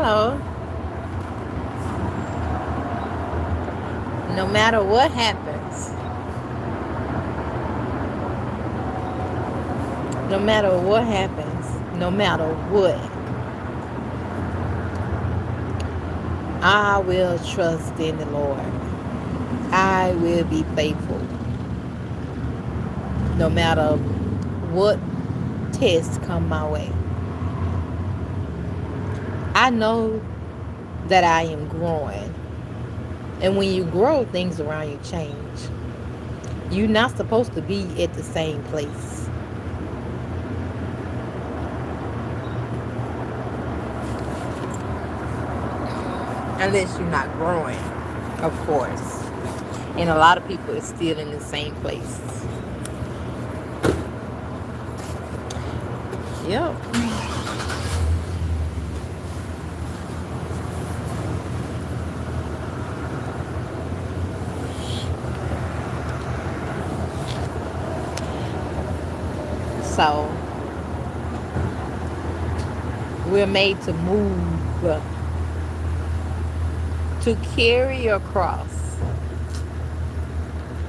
Hello. No matter what happens, no matter what happens, no matter what, I will trust in the Lord. I will be faithful no matter what tests come my way. I know that I am growing. And when you grow, things around you change. You're not supposed to be at the same place. Unless you're not growing, of course. And a lot of people are still in the same place. Yep. So we're made to move, to carry your cross,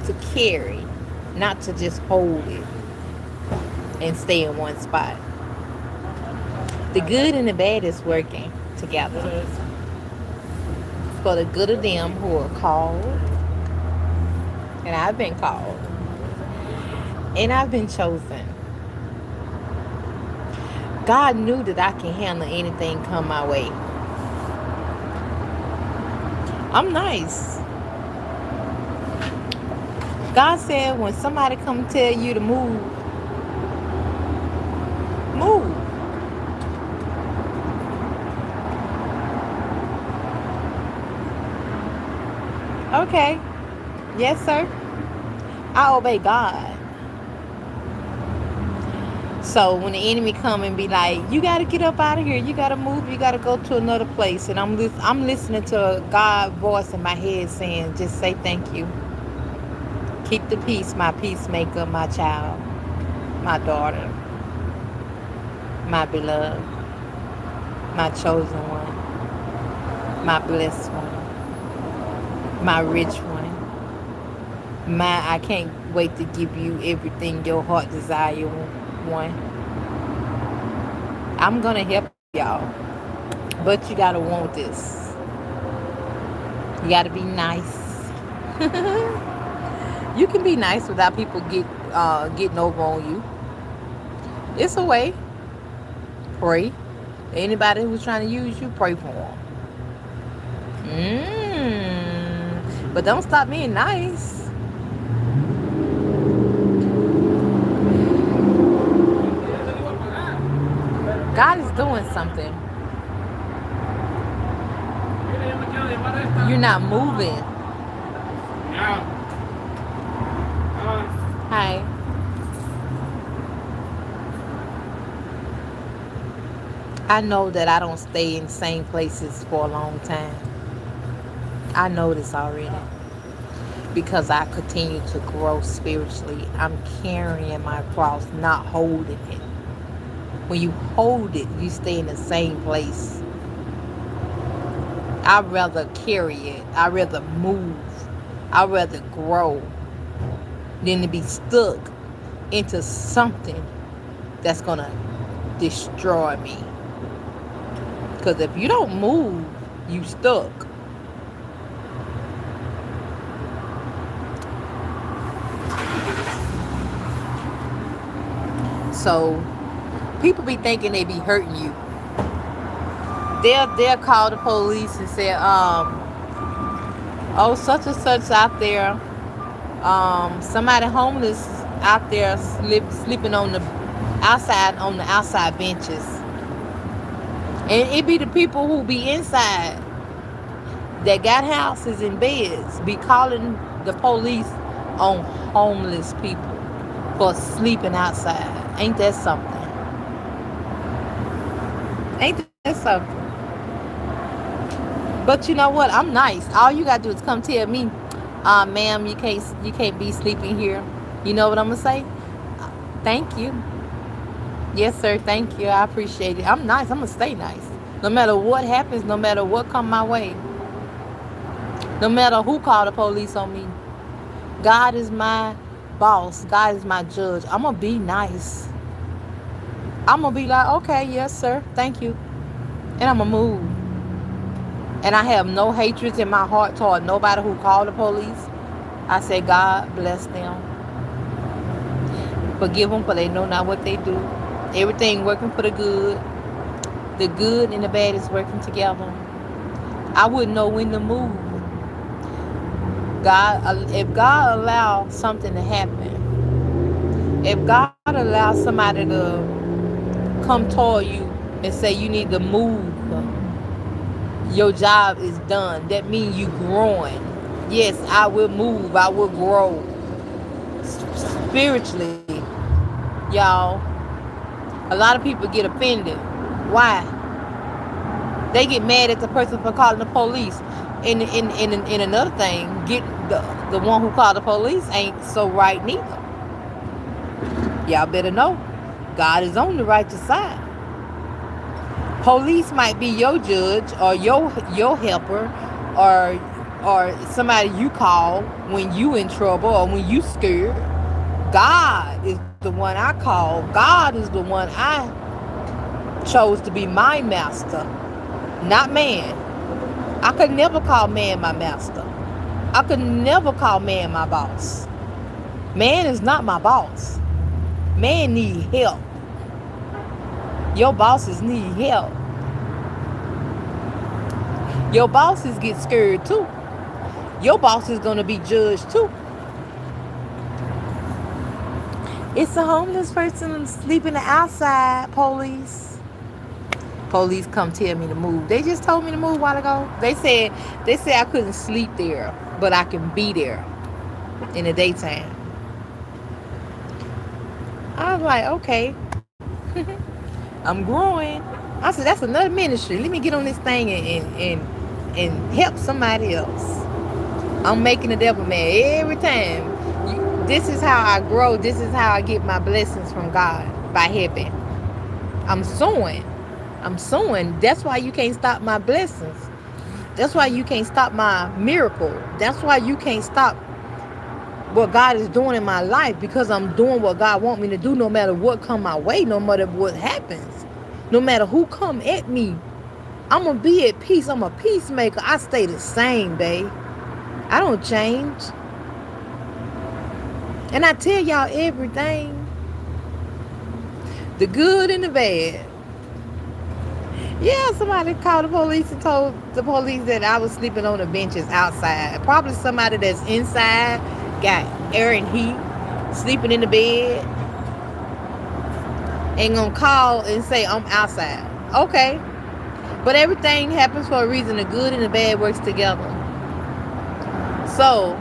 to carry, not to just hold it and stay in one spot. The good and the bad is working together for the good of them who are called, and I've been called, and I've been chosen. God knew that I can handle anything come my way. I'm nice. God said when somebody come tell you to move, move. Okay. Yes, sir. I obey God. So when the enemy come and be like, you got to get up out of here, you got to move, you got to go to another place, and I'm listening to God's voice in my head saying, just say thank you. Keep the peace, my peacemaker, my child, my daughter, my beloved, my chosen one, my blessed one, my rich one. I can't wait to give you everything your heart desire one. I'm going to help y'all. But you got to want this. You got to be nice. You can be nice without people getting over on you. It's a way. Pray. Anybody who's trying to use you, pray for them. But don't stop being nice. God is doing something. You're not moving. Hi. I know that I don't stay in the same places for a long time. I know this already. Because I continue to grow spiritually. I'm carrying my cross, not holding it. When you hold it, you stay in the same place. I'd rather carry it. I'd rather move. I'd rather grow than to be stuck into something that's going to destroy me. Because if you don't move, you stuck. So people be thinking they be hurting you. They'll call the police and say, oh, such and such out there, somebody homeless out there sleeping on the outside benches. And it be the people who be inside that got houses and beds be calling the police on homeless people for sleeping outside. Ain't that something? Ain't that something? But you know what? I'm nice. All you gotta do is come tell me, ma'am, you can't be sleeping here. You know what I'm gonna say? Thank you. Yes, sir. Thank you. I appreciate it. I'm nice. I'm gonna stay nice. No matter what happens, no matter what come my way, no matter who call the police on me, God is my boss. God is my judge. I'm going to be nice. I'm going to be like, okay, yes, sir. Thank you. And I'm going to move. And I have no hatred in my heart toward nobody who called the police. I say, God bless them. Forgive them, for they know not what they do. Everything working for the good. The good and the bad is working together. I wouldn't know when to move. If God allows something to happen, if God allows somebody to come toward you and say you need to move, your job is done. That means you growing. Yes, I will move. I will grow spiritually, y'all. A lot of people get offended. Why? They get mad at the person for calling the police. And another thing, get the one who called the police ain't so right neither. Y'all better know, God is on the righteous side. Police might be your judge or your helper or somebody you call when you in trouble or when you scared. God is the one I call. God is the one I chose to be my master, not man. I could never call man my master. I could never call man my boss. Man is not my boss. Man need help. Your bosses need help. Your bosses get scared too. Your boss is going to be judged too. It's a homeless person sleeping outside, police. Police come tell me to move. They just told me to move a while ago. They said I couldn't sleep there, but I can be there in the daytime. I was like, okay. I'm growing. I said, that's another ministry. Let me get on this thing and help somebody else. I'm making the devil mad every time. This is how I grow. This is how I get my blessings from God, by heaven. I'm sowing. That's why you can't stop my blessings. That's why you can't stop my miracle. That's why you can't stop what God is doing in my life, because I'm doing what God wants me to do, no matter what come my way, no matter what happens, no matter who come at me. I'm going to be at peace. I'm a peacemaker. I stay the same, babe. I don't change. And I tell y'all everything. The good and the bad. Yeah, somebody called the police and told the police that I was sleeping on the benches outside. Probably somebody that's inside, got air and heat, sleeping in the bed, ain't gonna call and say I'm outside. Okay. But everything happens for a reason. The good and the bad works together. So,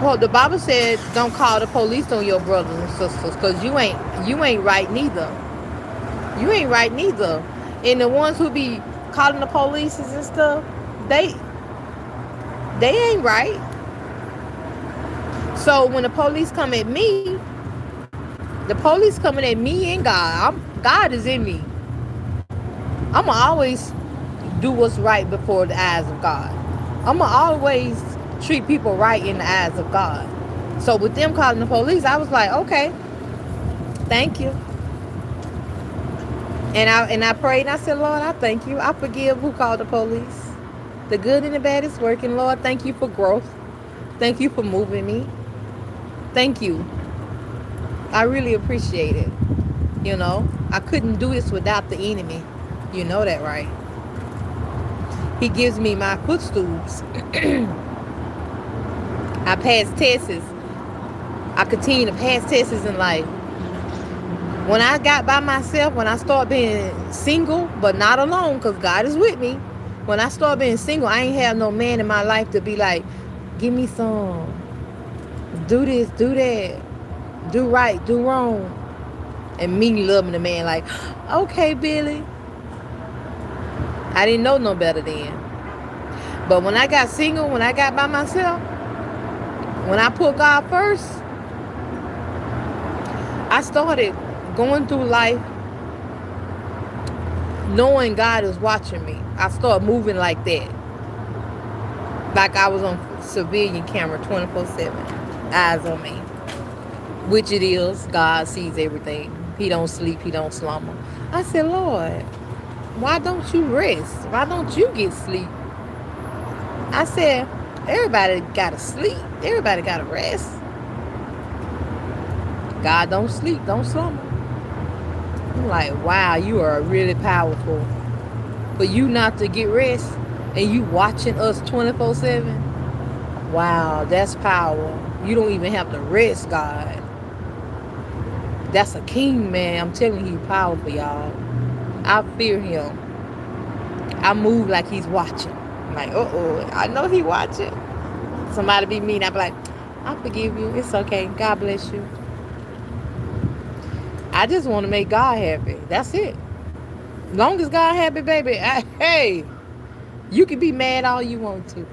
well, the Bible said don't call the police on your brothers and sisters, because you ain't right neither. You ain't right neither. And the ones who be calling the police and stuff, they ain't right. So when the police come at me, the police coming at me and God. God is in me. I'm going to always do what's right before the eyes of God. I'm going to always treat people right in the eyes of God. So with them calling the police, I was like, okay, thank you. And I prayed and I said, Lord, I thank you. I forgive who called the police. The good and the bad is working. Lord, thank you for growth. Thank you for moving me. Thank you. I really appreciate it. You know, I couldn't do this without the enemy. You know that, right? He gives me my footstools. I pass tests. I continue to pass tests in life. When I got by myself, when I started being single, but not alone, because God is with me. When I started being single, I ain't have no man in my life to be like, give me some. Do this, do that. Do right, do wrong. And me loving the man like, okay, Billy. I didn't know no better then. But when I got single, when I got by myself, when I put God first, I started going through life knowing God is watching me, I started moving like that. Like I was on civilian camera 24/7. Eyes on me. Which it is. God sees everything. He don't sleep. He don't slumber. I said, Lord, why don't you rest? Why don't you get sleep? I said, everybody got to sleep. Everybody got to rest. God don't sleep. Don't slumber. I'm like, wow, you are really powerful. For you not to get rest and you watching us 24/7. Wow, that's power. You don't even have to rest, God. That's a king, man. I'm telling you, he's powerful, y'all. I fear him. I move like he's watching. I'm like, uh-oh, I know he watching. Somebody be mean, I be like, I forgive you. It's okay. God bless you. I just want to make God happy. That's it. Long as God happy, baby. Hey, you can be mad all you want to.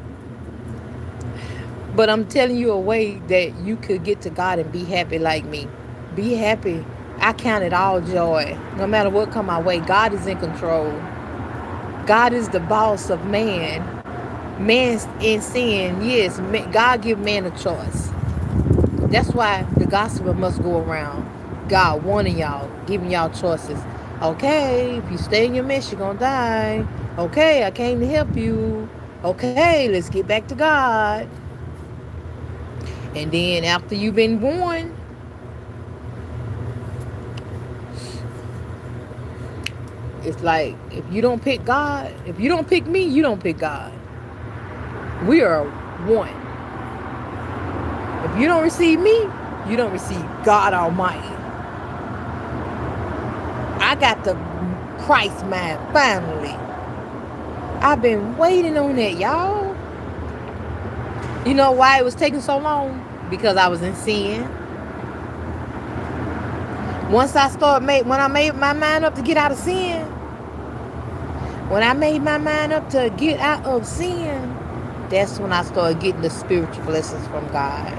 But I'm telling you a way that you could get to God and be happy like me. Be happy. I count it all joy. No matter what come my way, God is in control. God is the boss of man. Man's in sin. Yes, God give man a choice. That's why the gospel must go around. God warning y'all, giving y'all choices. Okay, if you stay in your mess, you're going to die. Okay, I came to help you. Okay, let's get back to God. And then after you've been warned, it's like, if you don't pick God, if you don't pick me, you don't pick God. We are one. If you don't receive me, you don't receive God Almighty. I got the Christ mind finally. I've been waiting on that, y'all. You know why it was taking so long? Because I was in sin. Once when I made my mind up to get out of sin, when I made my mind up to get out of sin, that's when I started getting the spiritual blessings from God.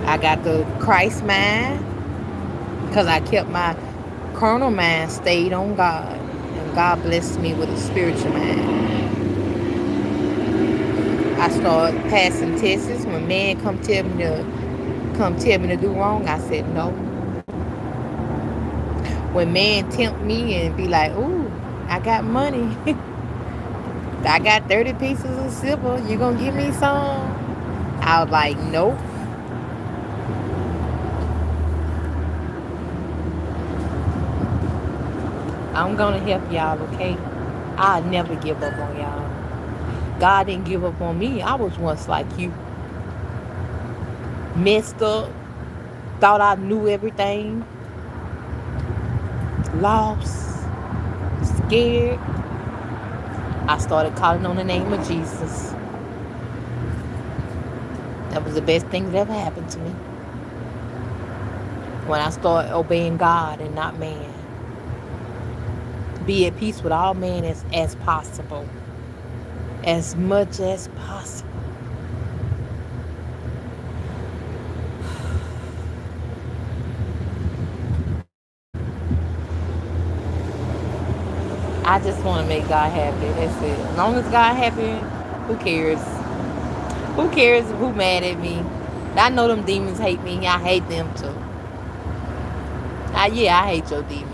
I got the Christ mind because I kept my carnal mind stayed on God. And God blessed me with a spiritual mind. I started passing tests. When man come tell me to do wrong, I said no. When man tempt me and be like, ooh, I got money. I got 30 pieces of silver. You gonna give me some? I was like, nope. I'm gonna help y'all, okay? I'll never give up on y'all. God didn't give up on me. I was once like you. Messed up. Thought I knew everything. Lost. Scared. I started calling on the name of Jesus. That was the best thing that ever happened to me. When I started obeying God and not man. Be at peace with all men as possible. As much as possible. I just want to make God happy. That's it. As long as God happy, who cares? Who cares who mad at me? I know them demons hate me. I hate them too. Yeah, I hate your demons.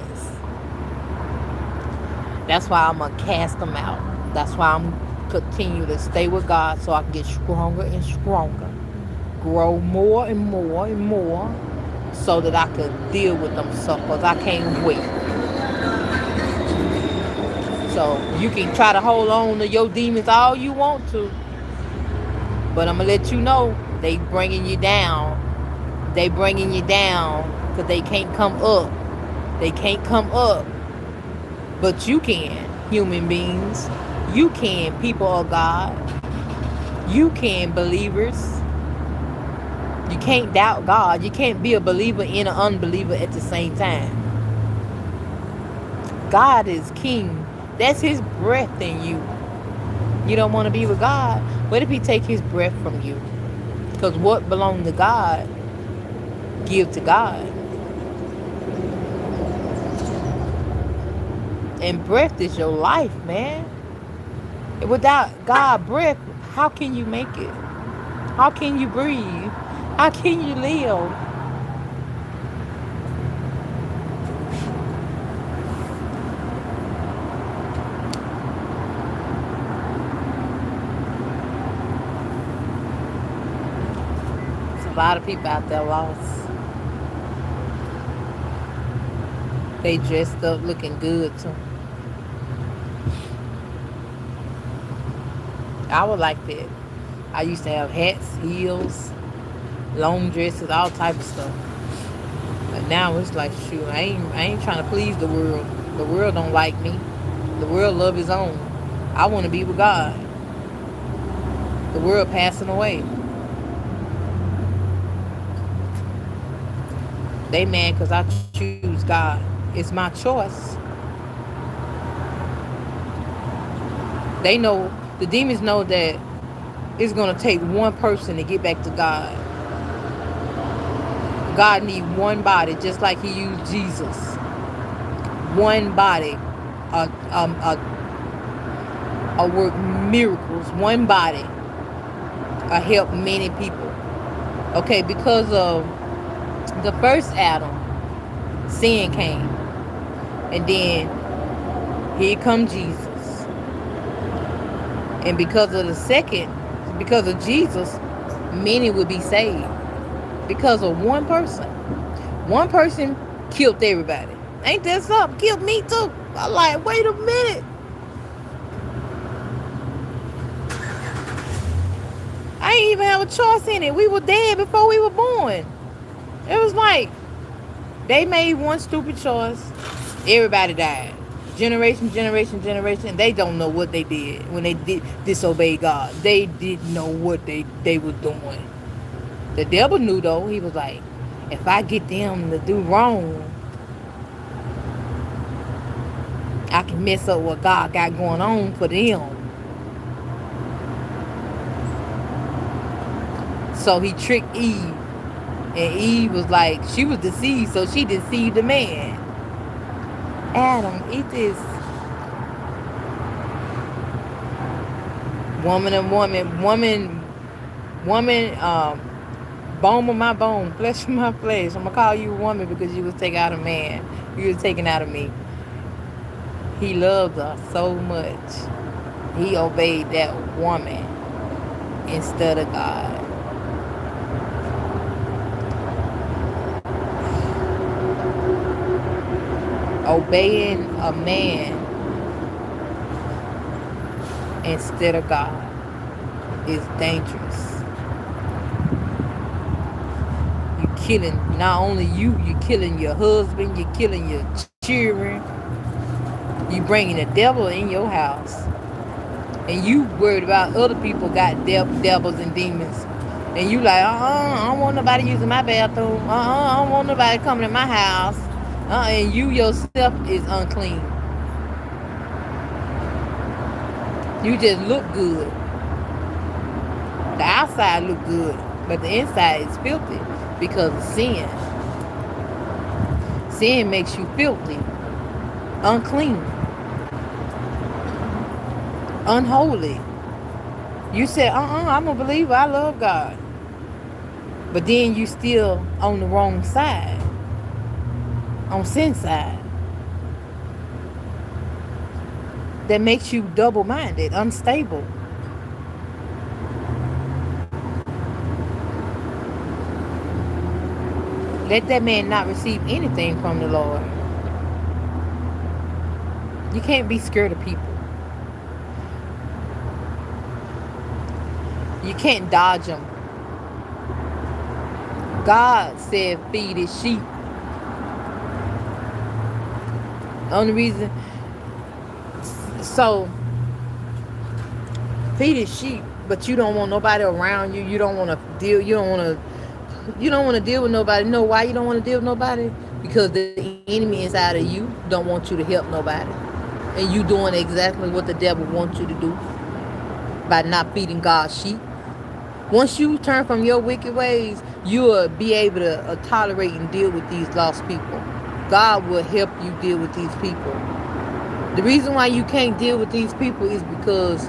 That's why I'm going to cast them out. That's why I'm continue to stay with God so I can get stronger and stronger. Grow more and more and more so that I can deal with them suckers. I can't wait. So you can try to hold on to your demons all you want to. But I'm going to let you know they bringing you down. They bringing you down because they can't come up. They can't come up. But you can, human beings. You can, people of God. You can, believers. You can't doubt God. You can't be a believer and an unbeliever at the same time. God is king. That's his breath in you. You don't want to be with God. What if he take his breath from you? Because what belongs to God, give to God. And breath is your life, man. Without God breath, how can you make it? How can you breathe? How can you live? There's a lot of people out there lost. They dressed up looking good too. I was like that. I used to have hats, heels, long dresses, all type of stuff. But now it's like, shoot, I ain't trying to please the world. The world don't like me. The world love his own. I want to be with God. The world passing away. They mad because I choose God. It's my choice. They know, the demons know that it's going to take one person to get back to God. God need one body, just like he used Jesus. One body. Work miracles. One body. Help many people. Okay, because of the first Adam, sin came. And then here come Jesus. And because of the second, because of Jesus, many will be saved. Because of one person. One person killed everybody. Ain't that something? Killed me too. I'm like, wait a minute. I ain't even have a choice in it. We were dead before we were born. It was like, they made one stupid choice. Everybody died. Generation. They don't know what they did when they did disobey God. They didn't know what they were doing. The devil knew though. He was like, if I get them to do wrong, I can mess up what God got going on for them. So he tricked Eve. And Eve was like, she was deceived, so she deceived the man. Adam, eat this. Woman, bone of my bone, flesh of my flesh. I'm going to call you a woman because you was taking out a man. You was taking out of me. He loved her so much. He obeyed that woman instead of God. Obeying a man instead of God is dangerous. You're killing not only you, you're killing your husband, you're killing your children. You bringing the devil in your house. And you worried about other people got devils and demons. And you like, I don't want nobody using my bathroom. I don't want nobody coming to my house. And you yourself is unclean. You just look good. The outside look good, but the inside is filthy because of sin. Sin makes you filthy, unclean, unholy. You said, I'm a believer, I love God. But then you still on the wrong side. On sin side. That makes you double-minded, unstable. Let that man not receive anything from the Lord. You can't be scared of people. You can't dodge them. God said feed his sheep. The only reason, so feed his sheep, but you don't want nobody around you. You don't want to deal. You don't want to deal with nobody. You know why you don't want to deal with nobody? Because the enemy inside of you don't want you to help nobody, and you doing exactly what the devil wants you to do by not feeding God's sheep. Once you turn from your wicked ways, you will be able to tolerate and deal with these lost people. God will help you deal with these people. The reason why you can't deal with these people is because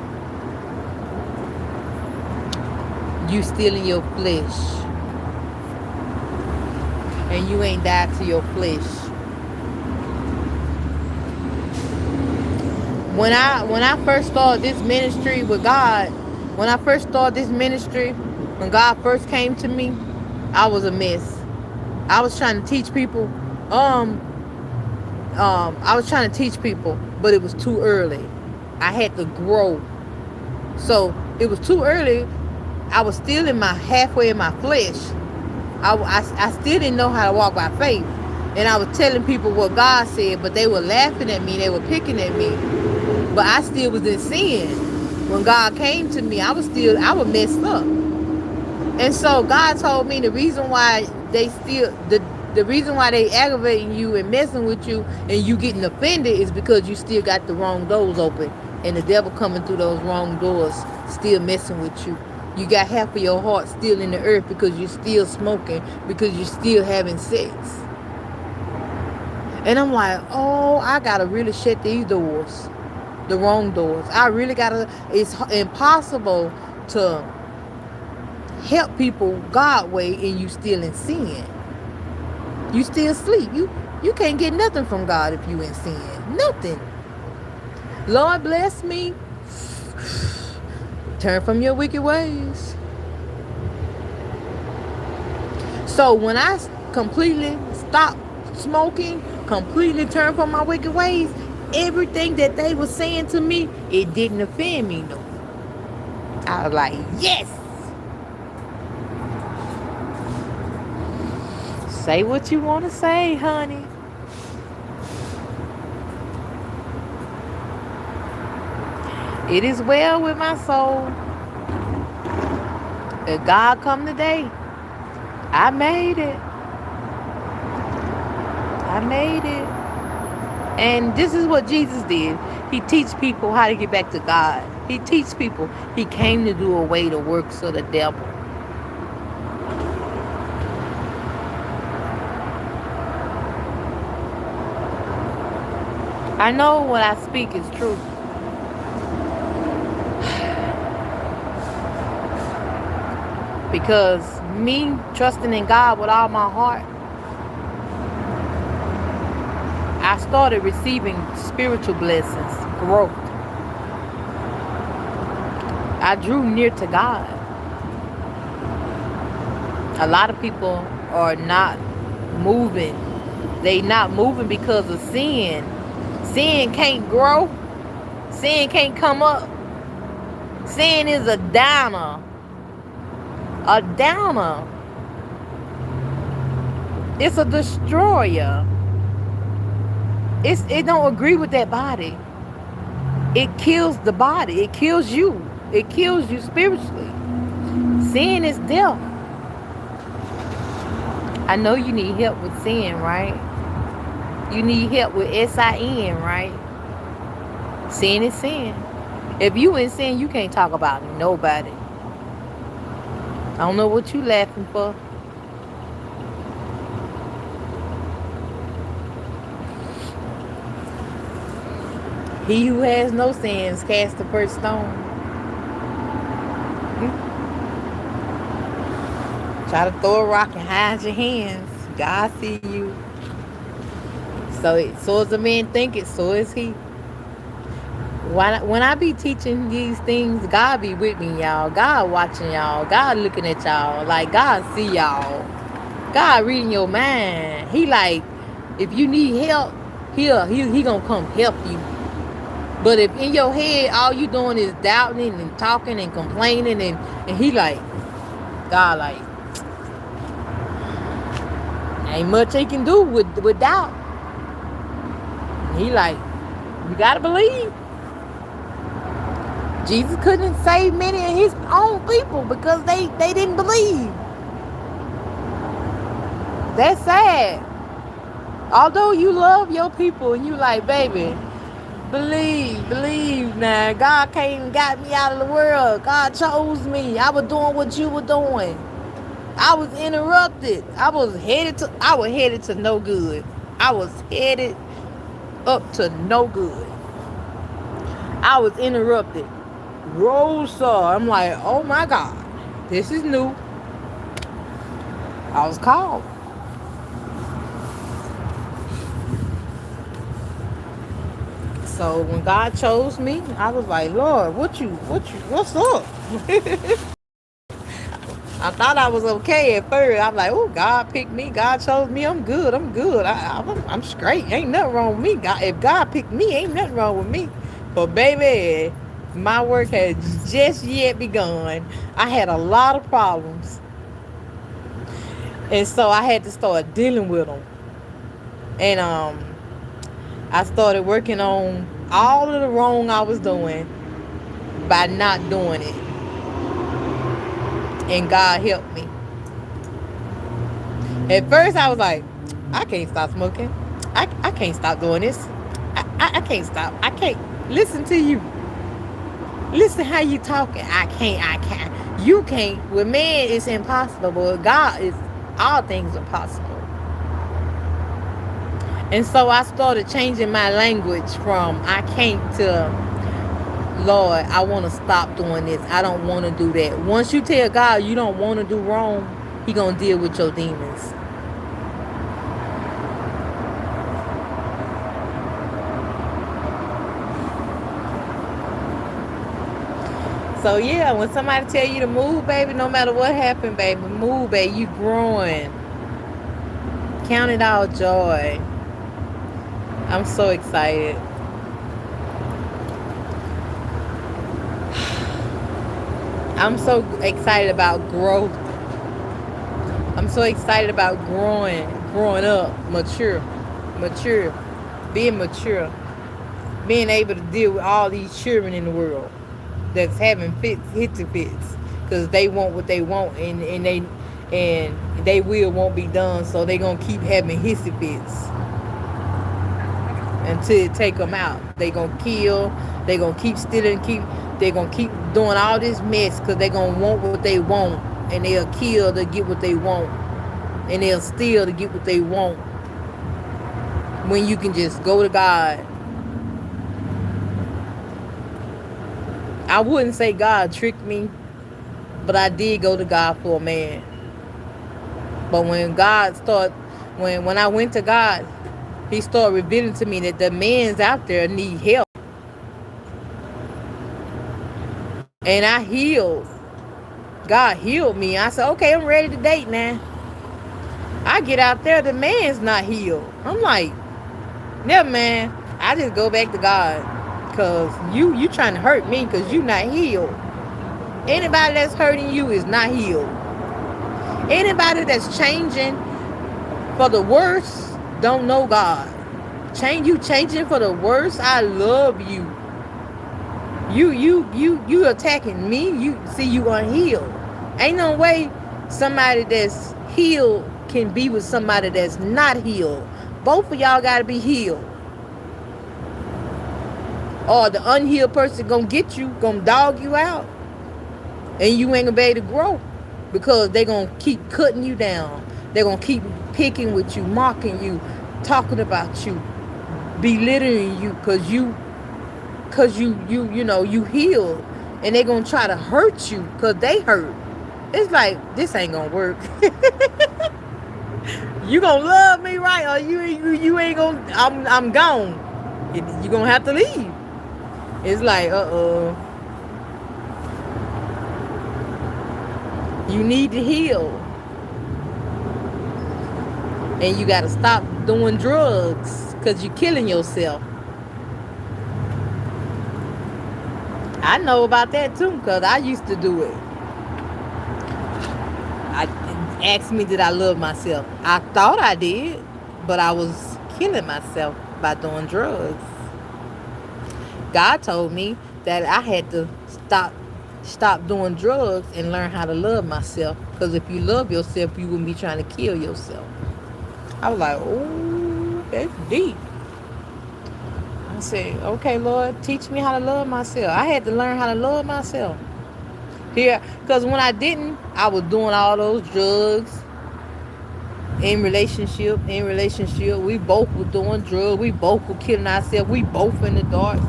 you still in your flesh. And you ain't died to your flesh. When I first started this ministry with God, when I first started this ministry, when God first came to me, I was a mess. I was trying to teach people. I was trying to teach people, but it was too early. I had to grow. So it was too early. I was still in my halfway in my flesh. I still didn't know how to walk by faith. And I was telling people what God said, but they were laughing at me. They were picking at me. But I still was in sin. When God came to me, I was messed up. And so God told me the reason why the reason why they aggravating you and messing with you and you getting offended is because you still got the wrong doors open. And the devil coming through those wrong doors, still messing with you. You got half of your heart still in the earth because you're still smoking, because you're still having sex. And I'm like, oh, I got to really shut these doors. The wrong doors. I really got to. It's impossible to help people God way and you still in sin. You still sleep. You can't get nothing from God if you in sin. Nothing. Lord bless me. Turn from your wicked ways. So when I completely stopped smoking, completely turned from my wicked ways, everything that they were saying to me, it didn't offend me no. I was like, yes. Say what you want to say, honey. It is well with my soul. If God come today, I made it. I made it. And this is what Jesus did. He teach people how to get back to God. He teach people. He came to do away the works of the devil. I know what I speak is true. Because me trusting in God with all my heart, I started receiving spiritual blessings, growth. I drew near to God. A lot of people are not moving. They not moving because of sin. Sin can't grow. Sin can't come up. Sin is a downer. A downer. It's a destroyer. It don't agree with that body. It kills the body. It kills you. It kills you spiritually. Sin is death. I know you need help with sin, right? You need help with sin, right? Sin is sin. If you in sin, you can't talk about nobody. I don't know what you laughing for. He who has no sins cast the first stone. Try to throw a rock and hide your hands. God see you. So as a man thinketh, so is he. When I be teaching these things, God be with me, y'all. God watching y'all. God looking at y'all. Like, God see y'all. God reading your mind. He like, if you need help, he gonna come help you. But if in your head all you doing is doubting and talking and complaining and he like, God like, ain't much he can do with doubt. He like, you gotta believe. Jesus couldn't save many of his own people because they didn't believe. That's sad. Although you love your people and you like, baby, believe now. God came and got me out of the world. God chose me. I was doing what you were doing. I was interrupted. I was headed to no good. I was headed up to no good. I was interrupted. Rosa. I'm like, oh my God. This is new. I was called. So when God chose me, I was like, Lord, what's up? I thought I was okay at first. I'm like, oh, God picked me. God chose me. I'm good. I'm good. I'm straight. Ain't nothing wrong with me. God, if God picked me, ain't nothing wrong with me. But baby, my work had just yet begun. I had a lot of problems, and so I had to start dealing with them. And I started working on all of the wrong I was doing by not doing it, and God helped me. At first, I was like, I can't stop smoking. I can't stop doing this. I can't stop. I can't listen to you. Listen how you talking. I can't. You can't. With man, it's impossible. But God is, all things are possible. And so I started changing my language from I can't to Lord, I want to stop doing this. I don't want to do that. Once you tell God you don't want to do wrong, He gonna deal with your demons. So yeah, when somebody tell you to move, baby, no matter what happened, baby, move, baby. You growing. Count it all joy. I'm so excited. I'm so excited about growth. I'm so excited about growing up, mature, being mature, being able to deal with all these children in the world that's having hissy fits, because they want what they want, and they will won't be done, so they gonna keep having hissy fits until it take them out. They gonna kill. They gonna keep stealing. They gonna keep doing all this mess because they gonna want what they want, and they'll kill to get what they want, and they'll steal to get what they want. When you can just go to God. I wouldn't say God tricked me, but I did go to God for a man. But when I went to God, He started revealing to me that the men's out there need help. And I healed. God healed me. I said, okay, I'm ready to date now. I get out there, the man's not healed. I'm like, never man. I just go back to God. Because you trying to hurt me because you not healed. Anybody that's hurting you is not healed. Anybody that's changing for the worse don't know God. You changing for the worse. I love you. You attacking me. You see you unhealed. Ain't no way somebody that's healed can be with somebody that's not healed. Both of y'all gotta be healed. Or the unhealed person gonna get you, gonna dog you out, and you ain't gonna be able to grow because they gonna keep cutting you down. They're gonna keep picking with you, mocking you, talking about you, belittling you because you healed, and they're gonna try to hurt you because they hurt. It's like, this ain't gonna work. You gonna love me, right? Or you ain't gonna. I'm gone. You gonna have to leave. It's like, you need to heal, and you gotta stop doing drugs because you're killing yourself. I know about that too because I used to do it. Asked me, did I love myself? I thought I did, but I was killing myself by doing drugs. God told me that I had to stop doing drugs and learn how to love myself, because if you love yourself, you wouldn't be trying to kill yourself. I was like, oh, that's deep. I said, okay, Lord, teach me how to love myself. I had to learn how to love myself. Here, because when I didn't, I was doing all those drugs. In relationship, we both were doing drugs. We both were killing ourselves. We both in the dark.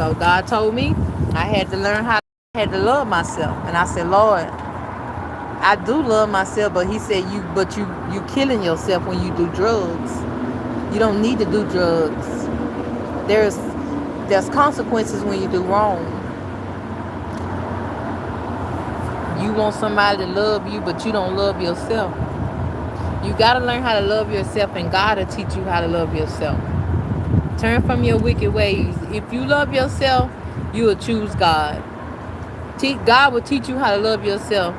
So God told me I had to learn how I had to love myself. And I said, Lord, I do love myself, but he said you killing yourself when you do drugs. You don't need to do drugs. There's consequences when you do wrong. You want somebody to love you, but you don't love yourself. You got to learn how to love yourself, and God will teach you how to love yourself. Turn from your wicked ways. If you love yourself, you will choose God. God will teach you how to love yourself.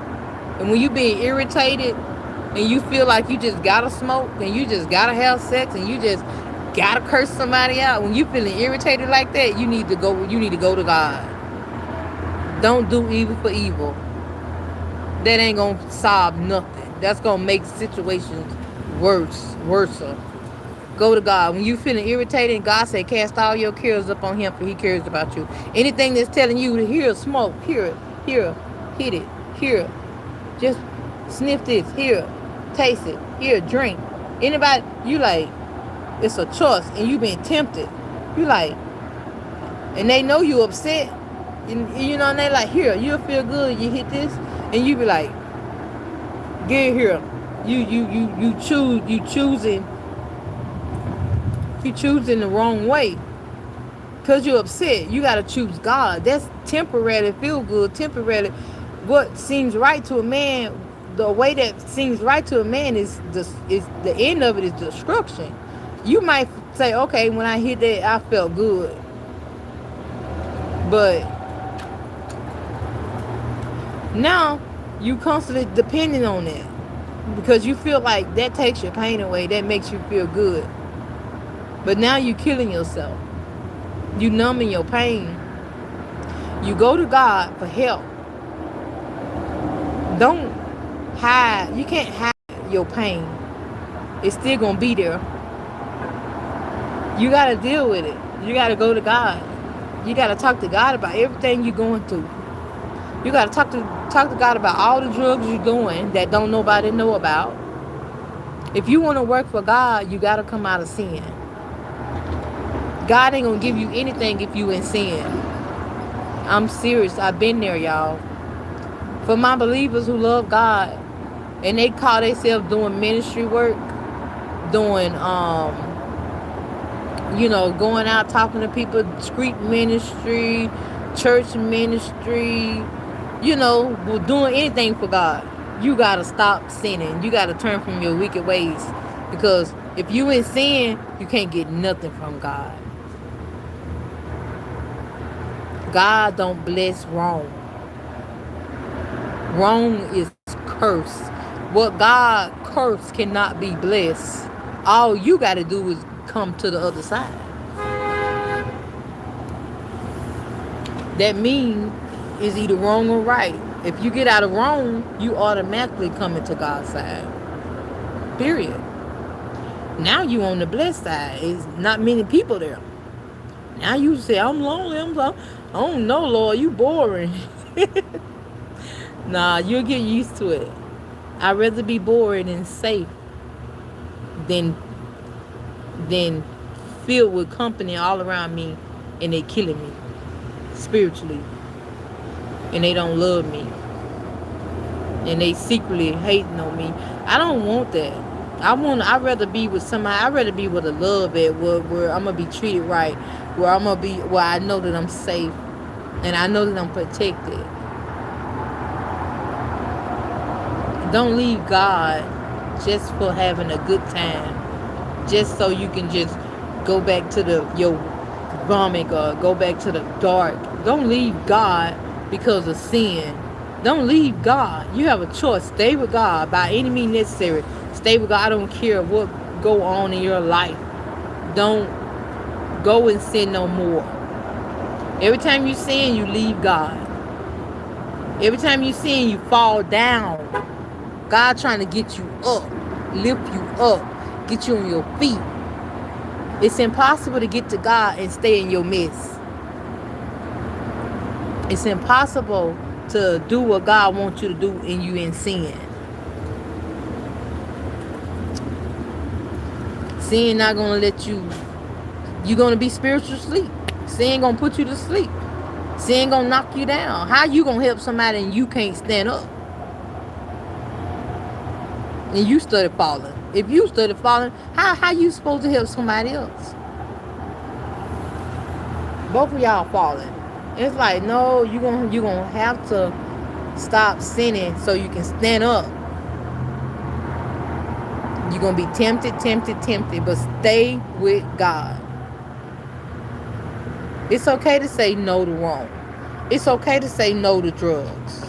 And when you being irritated and you feel like you just gotta smoke and you just gotta have sex and you just gotta curse somebody out, when you feeling irritated like that, you need to go to God. Don't do evil for evil. That ain't gonna solve nothing. That's gonna make situations worse. Go to God. When you feeling irritated, God said, cast all your cares up on him, for he cares about you. Anything that's telling you to here, smoke, here, hit it, here, just sniff this, here, taste it, here, drink. Anybody, you like, it's a choice, and you been tempted. You like, and they know you upset, and you know, and they like, here, you'll feel good, you hit this, and you be like, get here. You choosing the wrong way because you're upset. You got to choose God. That's temporary, feel good, temporary. What seems right to a man, the way that seems right to a man is the end of it is destruction. You might say, okay, when I hit that, I felt good, but now you constantly depending on that because you feel like that takes your pain away, that makes you feel good. But now you killing yourself. You numbing your pain. You go to God for help. Don't hide. You can't hide your pain. It's still going to be there. You got to deal with it. You got to go to God. You got to talk to God about everything you're going through. You got to talk to God about all the drugs you're doing that don't nobody know about. If you want to work for God, you got to come out of sin. God ain't gonna give you anything if you in sin. I'm serious. I've been there, y'all. For my believers who love God and they call themselves doing ministry work, doing going out talking to people, street ministry, church ministry, doing anything for God. You gotta stop sinning. You gotta turn from your wicked ways, because if you in sin, you can't get nothing from God. God don't bless wrong. Wrong is cursed. What God cursed cannot be blessed. All you got to do is come to the other side. That means is either wrong or right. If you get out of wrong, you automatically come into God's side. Period. Now you on the blessed side. It's not many people there. Now you say, I'm lonely. I don't know, Lord, you boring. Nah, you'll get used to it. I'd rather be bored and safe than filled with company all around me and they killing me spiritually. And they don't love me. And they secretly hating on me. I don't want that. I'd rather be with somebody. I'd rather be with a love at where I'm gonna be treated right, where I know that I'm safe and I know that I'm protected. Don't leave God just for having a good time, just so you can just go back to your vomit or go back to the dark. Don't leave God because of sin. Don't leave God. You have a choice. Stay with God by any means necessary. Stay with God. I don't care what go on in your life. Don't go and sin no more. Every time you sin, you leave God. Every time you sin, you fall down. God trying to get you up, lift you up, get you on your feet. It's impossible to get to God and stay in your mess. It's impossible to do what God wants you to do and you in sin. Sin not gonna let you. You're gonna be spiritual Sin gonna put you to sleep. Sin gonna knock you down. How you gonna help somebody and you can't stand up? And you started falling. If you started falling, how you supposed to help somebody else? Both of y'all falling. It's like, no, you gonna have to stop sinning so you can stand up. You're gonna be tempted, but stay with God. It's okay to say no to wrong. It's okay to say no to drugs.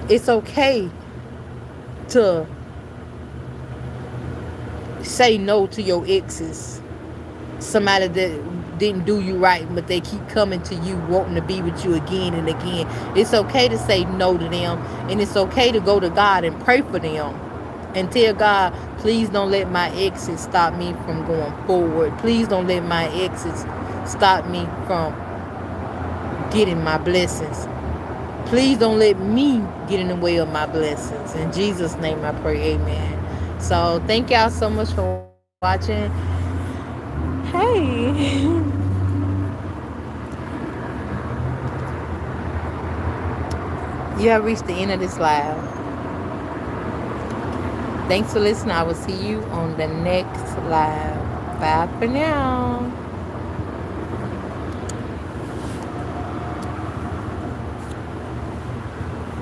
It's okay to say no to your exes. Somebody that didn't do you right, but they keep coming to you wanting to be with you again and again. It's okay to say no to them, and it's okay to go to God and pray for them and tell God, please don't let my exes stop me from going forward. Please don't let my exes stop me from getting my blessings. Please don't let me get in the way of my blessings. In Jesus' name I pray, amen. So thank y'all so much for watching. Hey. You have reached the end of this live. Thanks for listening. I will see you on the next live. Bye for now.